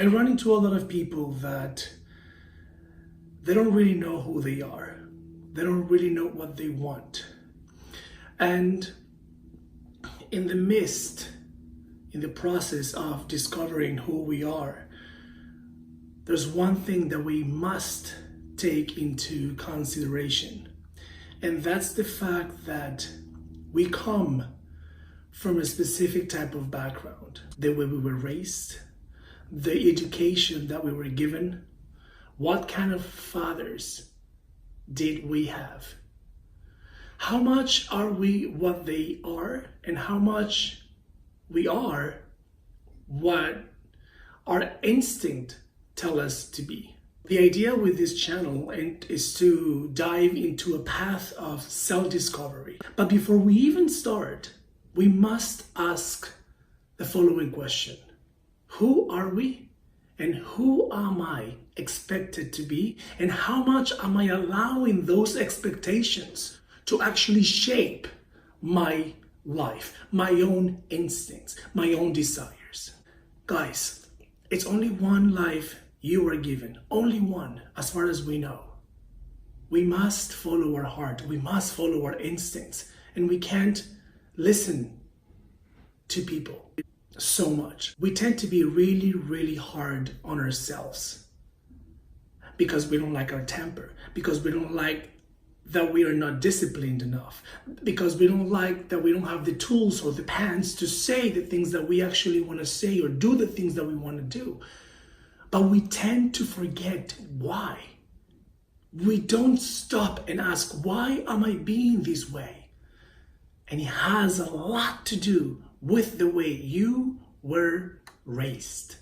I run into a lot of people that they don't really know who they are. They don't really know what they want. And in the process of discovering who we are, there's one thing that we must take into consideration. And that's the fact that we come from a specific type of background. The way we were raised, the education that we were given, what kind of fathers did we have? How much are we what they are, and how much we are what our instinct tell us to be? The idea with this channel is to dive into a path of self-discovery. But before we even start, we must ask the following question. Who are we? And who am I expected to be? And how much am I allowing those expectations to actually shape my life, my own instincts, my own desires? Guys, it's only one life you are given, only one, as far as we know. We must follow our heart, we must follow our instincts, and we can't listen to people so much. We tend to be really, really hard on ourselves because we don't like our temper, because we don't like that we are not disciplined enough, because we don't like that we don't have the tools or the pants to say the things that we actually want to say or do the things that we want to do. But we tend to forget why. We don't stop and ask, why am I being this way? And it has a lot to do with the way you were raised,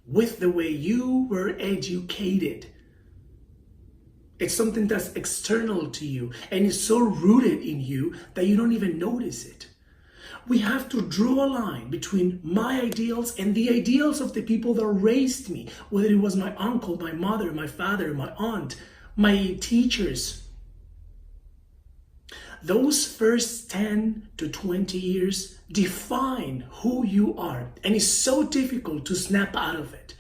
with the way you were educated. It's something that's external to you and is so rooted in you that you don't even notice it. We have to draw a line between my ideals and the ideals of the people that raised me, whether it was my uncle, my mother, my father, my aunt, my teachers. Those first 10 to 20 years define who you are, and it's so difficult to snap out of it.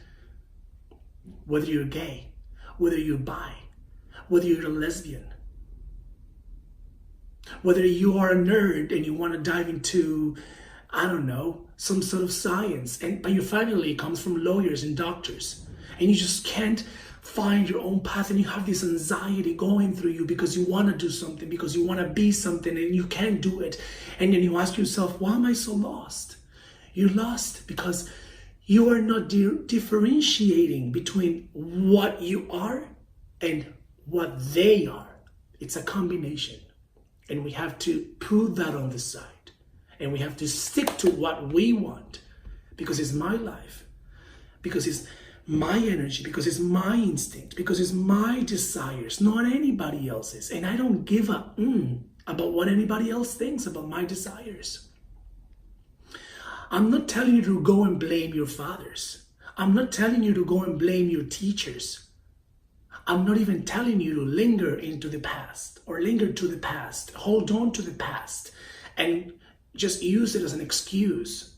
Whether you're gay, whether you're bi, whether you're a lesbian, whether you are a nerd and you want to dive into, I don't know, some sort of science, but your family comes from lawyers and doctors, and you just can't find your own path, and you have this anxiety going through you because you want to do something, because you want to be something, and you can't do it. And then you ask yourself, why am I so lost? You're lost because you are not differentiating between what you are and what they are. It's a combination. And we have to put that on the side. And we have to stick to what we want. Because it's my life. Because it's my energy. Because it's my instinct. Because it's my desires. Not anybody else's. And I don't give a about what anybody else thinks about my desires. I'm not telling you to go and blame your fathers. I'm not telling you to go and blame your teachers. I'm not even telling you to linger into the past or linger to the past, hold on to the past and just use it as an excuse.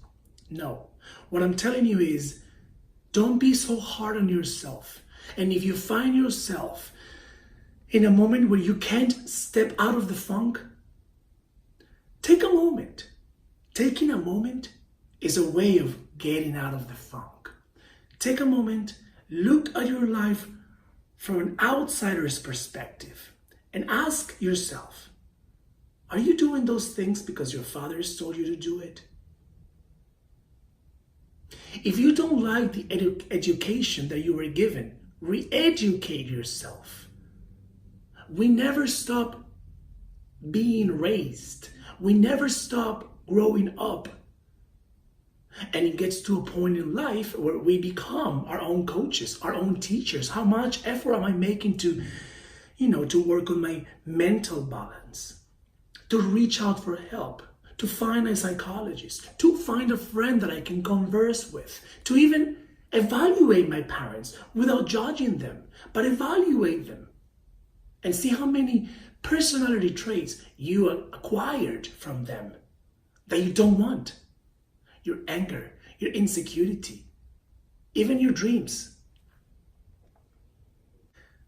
No, what I'm telling you is don't be so hard on yourself. And if you find yourself in a moment where you can't step out of the funk, take a moment. Taking a moment is a way of getting out of the funk. Take a moment, look at your life from an outsider's perspective and ask yourself, are you doing those things because your fathers told you to do it? If you don't like the education that you were given, re-educate yourself. We never stop being raised. We never stop growing up. And it gets to a point in life where we become our own coaches, our own teachers. How much effort am I making to work on my mental balance, to reach out for help, to find a psychologist, to find a friend that I can converse with, to even evaluate my parents without judging them, but evaluate them and see how many personality traits you acquired from them that you don't want. Your anger, your insecurity. even your dreams.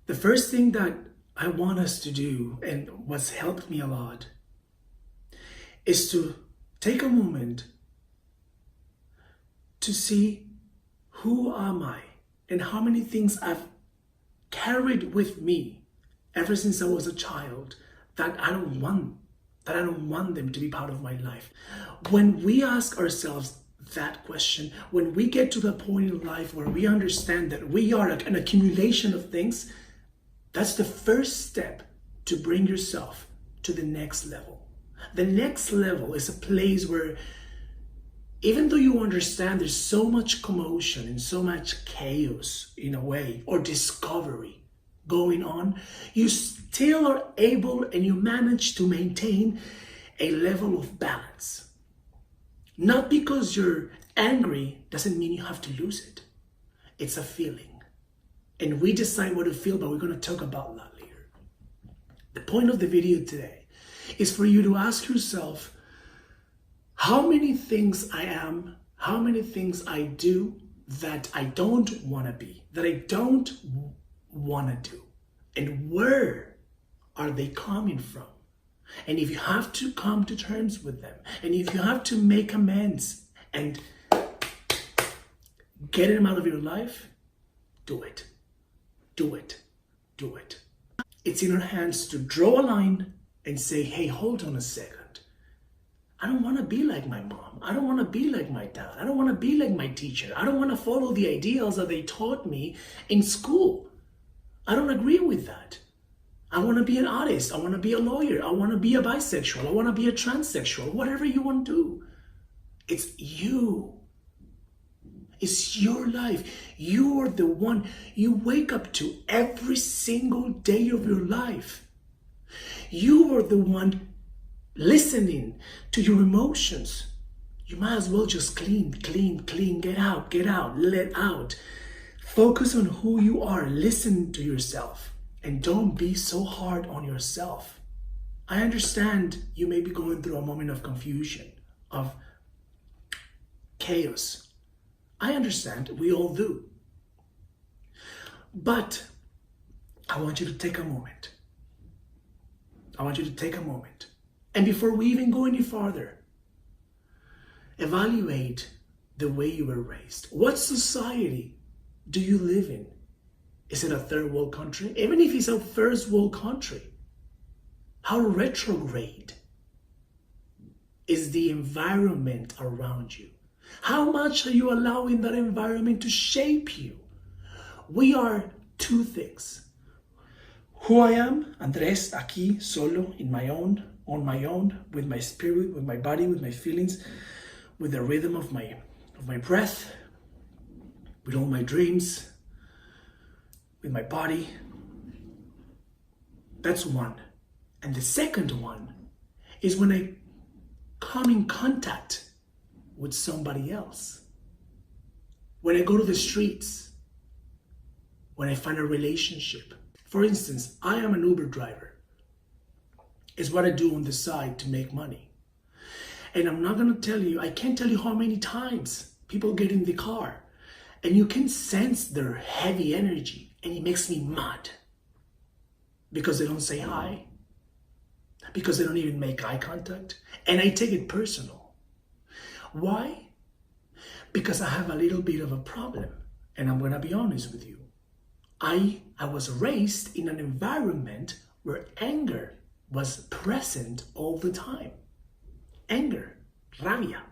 The first thing that I want us to do, and what's helped me a lot, is to take a moment to see who am I and how many things I've carried with me ever since I was a child that I don't want them to be part of my life. When we ask ourselves that question, when we get to the point in life where we understand that we are an accumulation of things, that's the first step to bring yourself to the next level. The next level is a place where, even though you understand there's so much commotion and so much chaos in a way, or discovery going on, you still are able and you manage to maintain a level of balance. Not because you're angry doesn't mean you have to lose it. It's a feeling. And we decide what to feel, but we're going to talk about that later. The point of the video today is for you to ask yourself, how many things I am, how many things I do that I don't want to be, that I don't want to do, and where are they coming from? And if you have to come to terms with them, and if you have to make amends and get them out of your life, do it. Do it. Do it. It's in our hands to draw a line and say, hey, hold on a second. I don't want to be like my mom. I don't want to be like my dad. I don't want to be like my teacher. I don't want to follow the ideals that they taught me in school. I don't agree with that. I want to be an artist. I want to be a lawyer. I want to be a bisexual. I want to be a transsexual. Whatever you want to do. It's you. It's your life. You are the one you wake up to every single day of your life. You are the one listening to your emotions. You might as well just clean, get out, let out. Focus on who you are. Listen to yourself and don't be so hard on yourself. I understand you may be going through a moment of confusion, of chaos. I understand, we all do. But I want you to take a moment. I want you to take a moment. And before we even go any farther, evaluate the way you were raised. What society do you live in? Is it a third world country? Even if it's a first world country, how retrograde is the environment around you? How much are you allowing that environment to shape you? We are two things. Who I am, Andres, aquí, solo, on my own, with my spirit, with my body, with my feelings, with the rhythm of my breath, with all my dreams, with my body. That's one. And the second one is when I come in contact with somebody else. When I go to the streets, when I find a relationship. For instance, I am an Uber driver. It's what I do on the side to make money. And I'm not gonna tell you, I can't tell you how many times people get in the car and you can sense their heavy energy and it makes me mad. Because they don't say hi. Because they don't even make eye contact. And I take it personal. Why? Because I have a little bit of a problem. And I'm going to be honest with you. I was raised in an environment where anger was present all the time. Anger, rabia.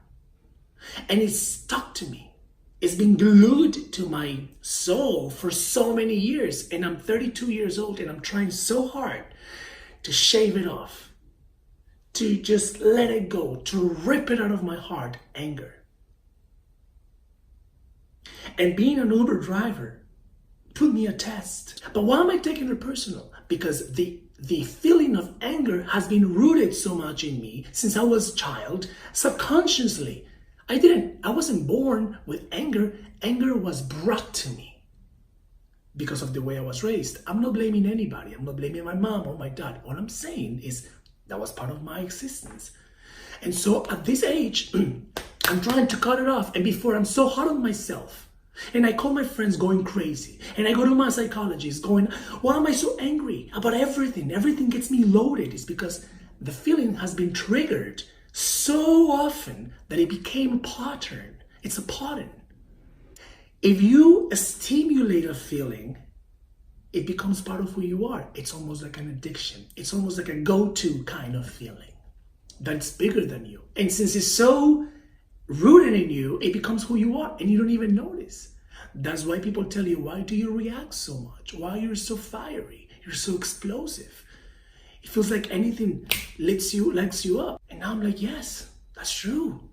And it stuck to me. It's been glued to my soul for so many years. And I'm 32 years old and I'm trying so hard to shave it off. To just let it go, to rip it out of my heart, anger. And being an Uber driver put me a test. But why am I taking it personal? Because the feeling of anger has been rooted so much in me since I was a child, subconsciously. I wasn't born with anger. Anger was brought to me because of the way I was raised. I'm not blaming anybody. I'm not blaming my mom or my dad. All I'm saying is that was part of my existence. And so at this age, I'm trying to cut it off. And before I'm so hard on myself, And I call my friends going crazy. And I go to my psychologist going, why am I so angry about everything? Everything gets me loaded. It's because the feeling has been triggered so often that it became a pattern. It's a pattern. If you stimulate a feeling, it becomes part of who you are. It's almost like an addiction. It's almost like a go-to kind of feeling that's bigger than you. And since it's so rooted in you, it becomes who you are and you don't even notice. That's why people tell you, why do you react so much? Why you're so fiery? You're so explosive. It feels like anything lights you up. And now I'm like, yes, that's true.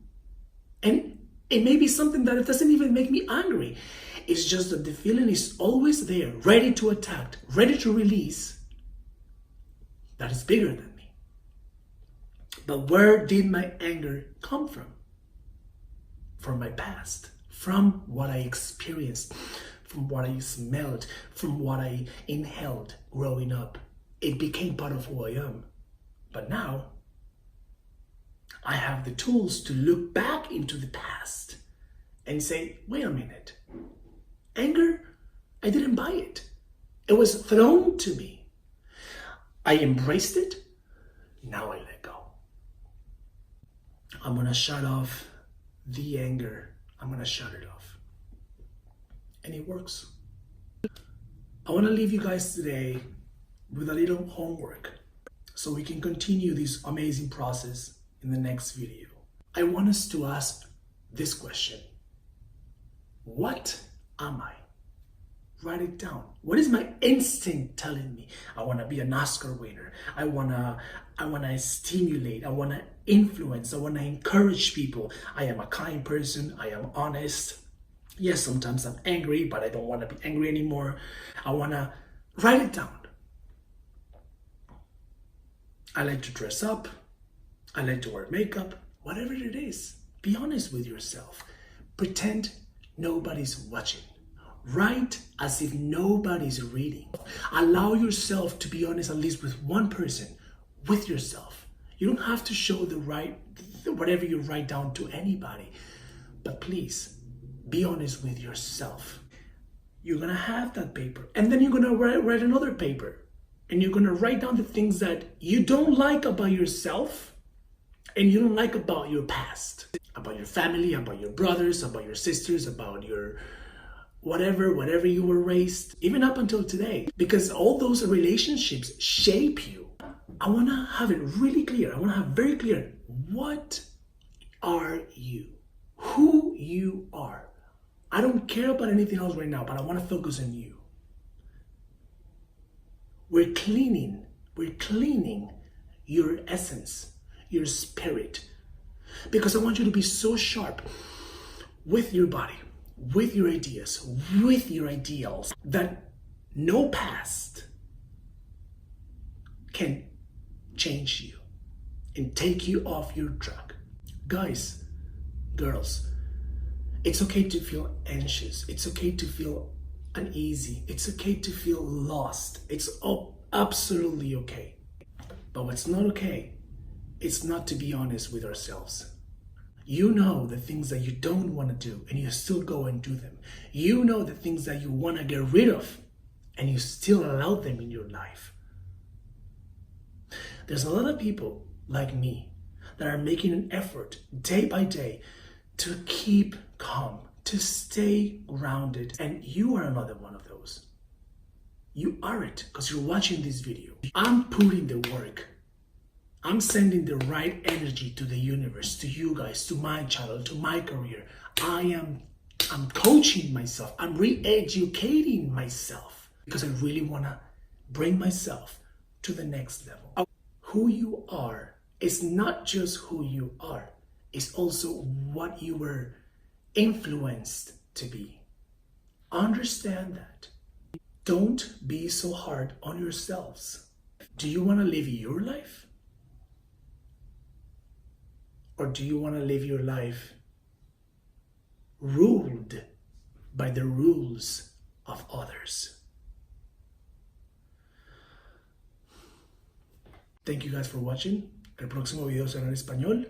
And it may be something that it doesn't even make me angry. It's just that the feeling is always there, ready to attack, ready to release. That is bigger than me. But where did my anger come from? From my past, from what I experienced, from what I smelled, from what I inhaled growing up. It became part of who I am. But now, I have the tools to look back into the past and say, wait a minute. Anger, I didn't buy it. It was thrown to me. I embraced it. Now I let go. I'm going to shut off the anger. I'm going to shut it off. And it works. I want to leave you guys today with a little homework so we can continue this amazing process in the next video. I want us to ask this question. What am I? Write it down. What is my instinct telling me? I want to be an Oscar winner. I want to stimulate. I want to influence. I want to encourage people. I am a kind person. I am honest. Yes, sometimes I'm angry, but I don't want to be angry anymore. I want to write it down. I like to dress up. I like to wear makeup. Whatever it is, be honest with yourself. Pretend nobody's watching. Write as if nobody's reading. Allow yourself to be honest at least with one person, with yourself. You don't have to show whatever you write down to anybody. But please, be honest with yourself. You're going to have that paper. And then you're going to write another paper. And you're going to write down the things that you don't like about yourself and you don't like about your past. About your family, about your brothers, about your sisters, about your whatever you were raised, even up until today. Because all those relationships shape you. I want to have it really clear. I want to have very clear. What are you? Who you are. I don't care about anything else right now, but I want to focus on you. We're cleaning your essence, your spirit. Because I want you to be so sharp with your body, with your ideas, with your ideals, that no past can change you and take you off your track. Guys, girls, it's okay to feel anxious. It's okay to feel uneasy. It's okay to feel lost. It's absolutely okay. But what's not okay, it's not to be honest with ourselves. You know the things that you don't want to do and you still go and do them. You know the things that you want to get rid of and you still allow them in your life. There's a lot of people like me that are making an effort day by day to keep calm, to stay grounded. And you are another one of those. You are it because you're watching this video. I'm putting the work. I'm sending the right energy to the universe, to you guys, to my channel, to my career. I'm coaching myself. I'm re-educating myself because I really want to bring myself to the next level. Who you are is not just who you are. It's also what you were influenced to be. Understand that. Don't be so hard on yourselves. Do you want to live your life? Or do you want to live your life ruled by the rules of others? Thank you guys for watching. El próximo video será en español.